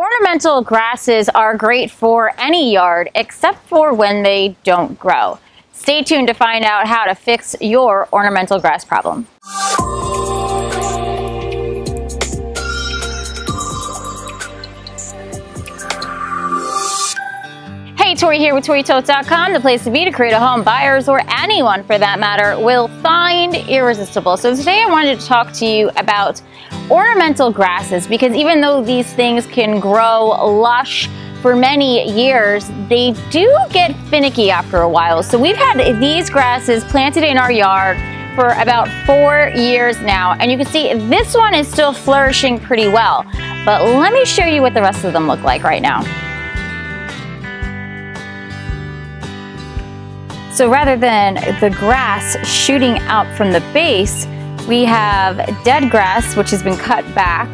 Ornamental grasses are great for any yard except for when they don't grow. Stay tuned to find out how to fix your ornamental grass problem. Hey, Tori here with ToriToth.com, the place to be to create a home buyers, or anyone for that matter, will find irresistible. So today I wanted to talk to you about ornamental grasses, because even though these things can grow lush for many years, they do get finicky after a while. So we've had these grasses planted in our yard for about 4 years now, and you can see this one is still flourishing pretty well. But let me show you what the rest of them look like right now. So rather than the grass shooting out from the base, we have dead grass, which has been cut back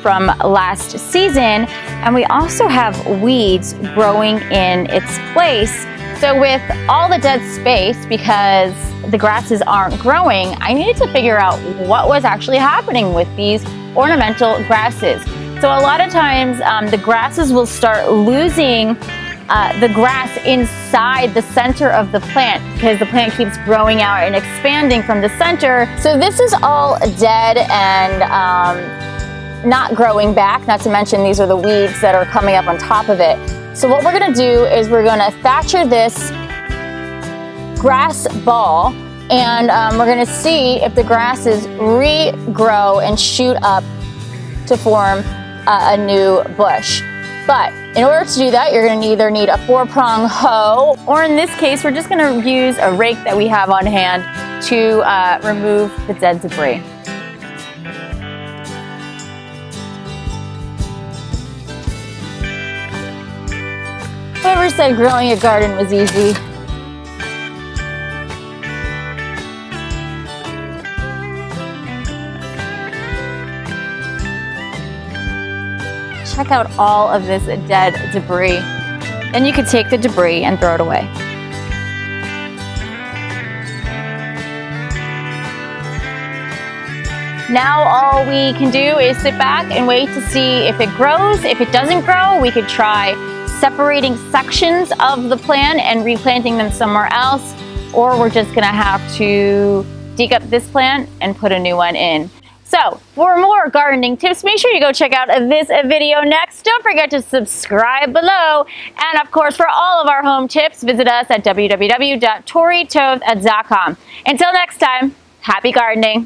from last season, and we also have weeds growing in its place. So with all the dead space, because the grasses aren't growing, I needed to figure out what was actually happening with these ornamental grasses. So a lot of times the grasses will start losing the grass inside the center of the plant, because the plant keeps growing out and expanding from the center. So this is all dead and not growing back, not to mention these are the weeds that are coming up on top of it. So what we're going to do is we're going to thatcher this grass ball, and we're going to see if the grasses regrow and shoot up to form a new bush. But in order to do that, you're going to either need a 4-prong hoe, or in this case, we're just going to use a rake that we have on hand to remove the dead debris. Whoever said growing a garden was easy? Check out all of this dead debris. Then you could take the debris and throw it away. Now all we can do is sit back and wait to see if it grows. If it doesn't grow, we could try separating sections of the plant and replanting them somewhere else, or we're just gonna have to dig up this plant and put a new one in. So for more gardening tips, make sure you go check out this video next. Don't forget to subscribe below. And of course, for all of our home tips, visit us at www.toritoth.com. Until next time, happy gardening.